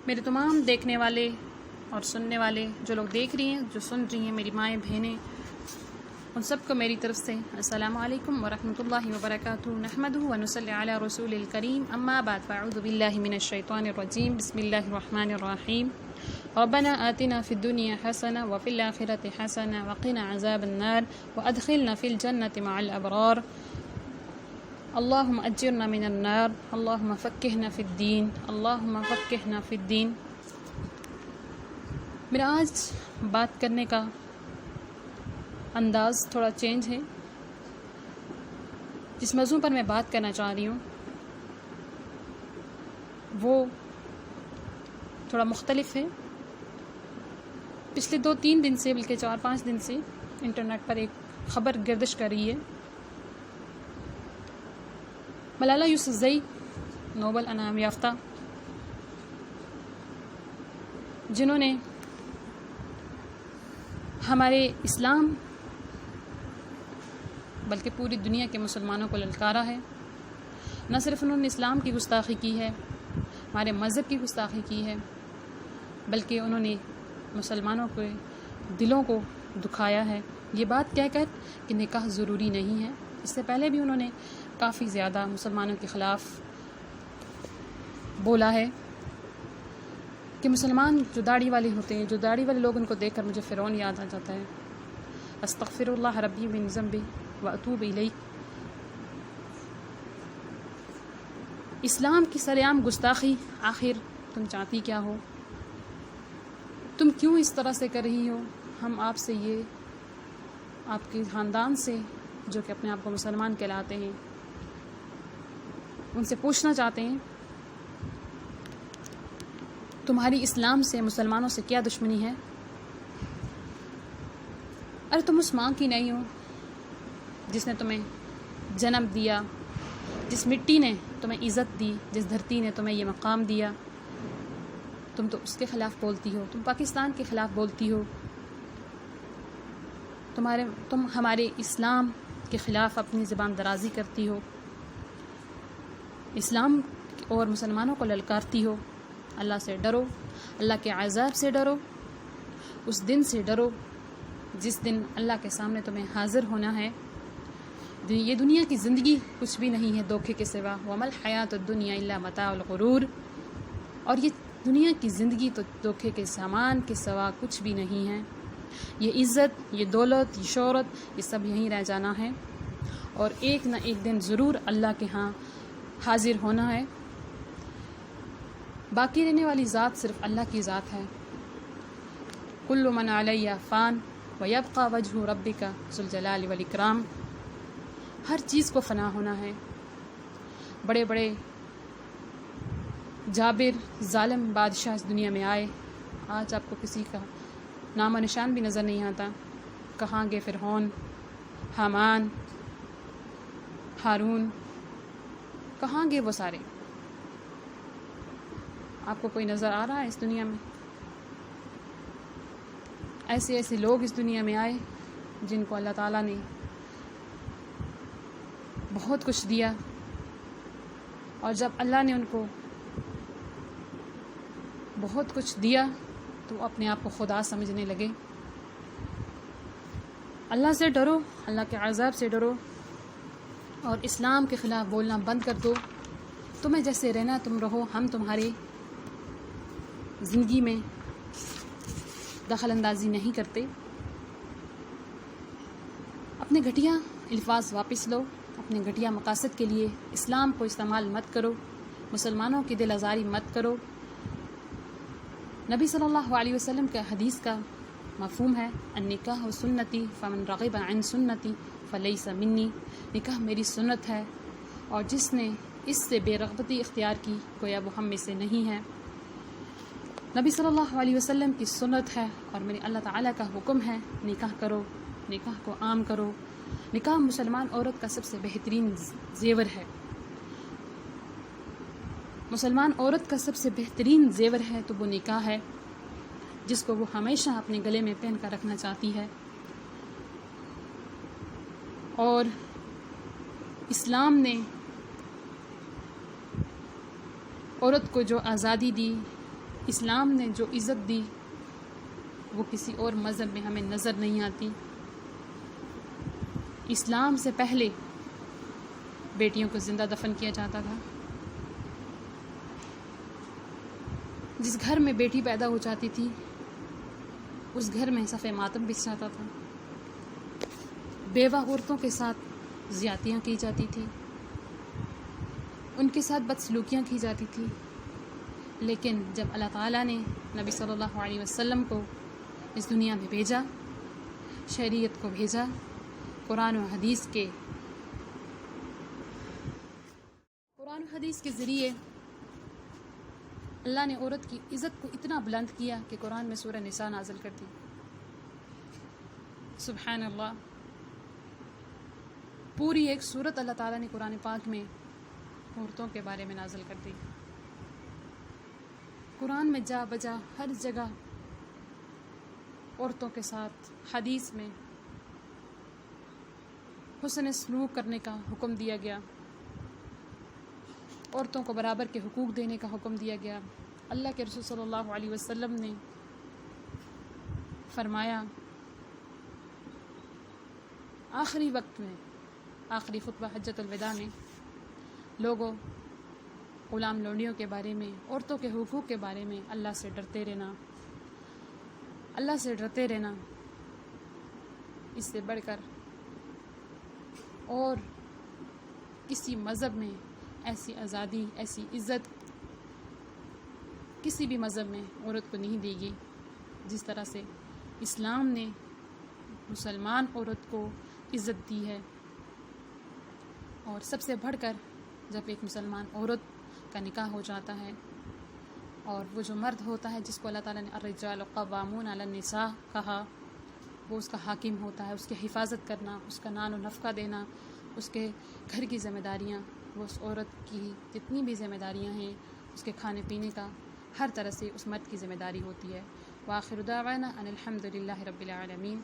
میرے تمام دیکھنے والے اور سننے والے جو لوگ دیکھ رہی ہیں، جو سن رہی ہیں، میری مائیں بہنیں، ان سب کو میری طرف سے السلام علیکم ورحمۃ اللہ وبرکاتہ۔ نحمدہ ونصلی علی رسول الکریم، اما بعد، فاعوذ باللہ من الشیطان الرجیم، بسم اللہ الرحمن الرحیم۔ ربنا آتنا فی الدنیا حسنہ وفی الآخرۃ حسنہ وقنا عذاب النار وادخلنا فی الجنۃ مع الابرار۔ اللہم اجرنا من النار، اللہم فقہنا فی الدین، اللہم فقہنا فی الدین۔ میرا آج بات کرنے کا انداز تھوڑا چینج ہے۔ جس موضوع پر میں بات کرنا چاہ رہی ہوں وہ تھوڑا مختلف ہے۔ پچھلے 2-3 دن سے، بلکہ 4-5 دن سے انٹرنیٹ پر ایک خبر گردش کر رہی ہے۔ ملالہ یوسفزئی، نوبل انعام یافتہ، جنہوں نے ہمارے اسلام بلکہ پوری دنیا کے مسلمانوں کو للکارا ہے۔ نہ صرف انہوں نے اسلام کی گستاخی کی ہے، ہمارے مذہب کی گستاخی کی ہے، بلکہ انہوں نے مسلمانوں کے دلوں کو دکھایا ہے، یہ بات کہہ کر کہ نکاح ضروری نہیں ہے۔ اس سے پہلے بھی انہوں نے کافی زیادہ مسلمانوں کے خلاف بولا ہے کہ مسلمان جو داڑھی والے ہوتے ہیں، جو داڑھی والے لوگ، ان کو دیکھ کر مجھے فرعون یاد آ جاتا ہے۔ استغفر اللہ ربی من ذنبی واتوب الیہ۔ اسلام کی سر عام گستاخی، آخر تم چاہتی کیا ہو؟ تم کیوں اس طرح سے کر رہی ہو؟ ہم آپ سے، یہ آپ کے خاندان سے جو کہ اپنے آپ کو مسلمان کہلاتے ہیں، ان سے پوچھنا چاہتے ہیں تمہاری اسلام سے، مسلمانوں سے کیا دشمنی ہے؟ ارے تم اس ماں کی نہیں ہو جس نے تمہیں جنم دیا، جس مٹی نے تمہیں عزت دی، جس دھرتی نے تمہیں یہ مقام دیا، تم تو اس کے خلاف بولتی ہو، تم پاکستان کے خلاف بولتی ہو، تم ہمارے اسلام کے خلاف اپنی زبان درازی کرتی ہو، اسلام اور مسلمانوں کو للکارتی ہو۔ اللہ سے ڈرو، اللہ کے عذاب سے ڈرو، اس دن سے ڈرو جس دن اللہ کے سامنے تمہیں حاضر ہونا ہے۔ یہ دنیا کی زندگی کچھ بھی نہیں ہے دھوکے کے سوا، وَمَا الْحَيَاةُ الدُّنْيَا إِلَّا مَتَاعُ الْغُرُورِ۔ اور یہ دنیا کی زندگی تو دھوکے کے سامان کے سوا کچھ بھی نہیں ہے۔ یہ عزت، یہ دولت، یہ شہرت، یہ سب یہیں رہ جانا ہے، اور ایک نہ ایک دن ضرور اللہ کے ہاں حاضر ہونا ہے۔ باقی رہنے والی ذات صرف اللہ کی ذات ہے۔ کل من علیہ فان ویبقى وجہ ربک ذو الجلال والاکرام۔ ہر چیز کو فنا ہونا ہے۔ بڑے بڑے جابر، ظالم بادشاہ اس دنیا میں آئے، آج آپ کو کسی کا نام و نشان بھی نظر نہیں آتا۔ کہاں گئے فرعون، حامان، ہارون، کہاں گئے وہ سارے؟ آپ کو کوئی نظر آ رہا ہے اس دنیا میں؟ ایسے لوگ اس دنیا میں آئے جن کو اللہ تعالیٰ نے بہت کچھ دیا، اور جب اللہ نے ان کو بہت کچھ دیا تو اپنے آپ کو خدا سمجھنے لگے۔ اللہ سے ڈرو، اللہ کے عذاب سے ڈرو، اور اسلام کے خلاف بولنا بند کر دو۔ تمہیں جیسے رہنا تم رہو، ہم تمہاری زندگی میں دخل اندازی نہیں کرتے۔ اپنے گھٹیا الفاظ واپس لو، اپنے گھٹیا مقاصد کے لیے اسلام کو استعمال مت کرو، مسلمانوں کی دل آزاری مت کرو۔ نبی صلی اللہ علیہ وسلم کا حدیث کا مفہوم ہے النکاح سنتی فمن رغب عن سنتی فلیس منی۔ نکاح میری سنت ہے، اور جس نے اس سے بے رغبتی اختیار کی گویا وہ ہم میں سے نہیں ہے۔ نبی صلی اللہ علیہ وسلم کی سنت ہے، اور میرے اللہ تعالیٰ کا حکم ہے نکاح کرو، نکاح کو عام کرو۔ نکاح مسلمان عورت کا سب سے بہترین زیور ہے، مسلمان عورت کا سب سے بہترین زیور ہے تو وہ نکاح ہے، جس کو وہ ہمیشہ اپنے گلے میں پہن کر رکھنا چاہتی ہے۔ اور اسلام نے عورت کو جو آزادی دی، اسلام نے جو عزت دی وہ کسی اور مذہب میں ہمیں نظر نہیں آتی۔ اسلام سے پہلے بیٹیوں کو زندہ دفن کیا جاتا تھا۔ جس گھر میں بیٹی پیدا ہو جاتی تھی اس گھر میں صف ماتم بچھ جاتا تھا۔ بیوہ عورتوں کے ساتھ زیادتیاں کی جاتی تھی، ان کے ساتھ بدسلوکیاں کی جاتی تھی۔ لیکن جب اللہ تعالیٰ نے نبی صلی اللہ علیہ وسلم کو اس دنیا میں بھیجا، شریعت کو بھیجا، قرآن و حدیث کے ذریعے اللہ نے عورت کی عزت کو اتنا بلند کیا کہ قرآن میں سورہ نساء نازل کر دی۔ سبحان اللہ، پوری ایک سورت اللہ تعالیٰ نے قرآن پاک میں عورتوں کے بارے میں نازل کر دی۔ قرآن میں جا بجا ہر جگہ عورتوں کے ساتھ حدیث میں حسن سلوک کرنے کا حکم دیا گیا، عورتوں کو برابر کے حقوق دینے کا حکم دیا گیا۔ اللہ کے رسول صلی اللہ علیہ وسلم نے فرمایا، آخری وقت میں، آخری خطبہ حجۃ الوداع میں، لوگوں غلام لونڈیوں کے بارے میں، عورتوں کے حقوق کے بارے میں اللہ سے ڈرتے رہنا، اللہ سے ڈرتے رہنا، اس سے بڑھ کر اور کسی مذہب میں ایسی آزادی، ایسی عزت کسی بھی مذہب میں عورت کو نہیں دی گئی جس طرح سے اسلام نے مسلمان عورت کو عزت دی ہے۔ اور سب سے بڑھ کر جب ایک مسلمان عورت کا نکاح ہو جاتا ہے اور وہ جو مرد ہوتا ہے جس کو اللہ تعالیٰ نے الرجال قوامون علی النساء کہا، وہ اس کا حاکم ہوتا ہے، اس کی حفاظت کرنا، اس کا نان و نفقہ دینا، اس کے گھر کی ذمہ داریاں، وہ اس عورت کی جتنی بھی ذمہ داریاں ہیں، اس کے کھانے پینے کا، ہر طرح سے اس مرد کی ذمہ داری ہوتی ہے۔ وآخر دعوانا ان الحمد للہ رب العالمین۔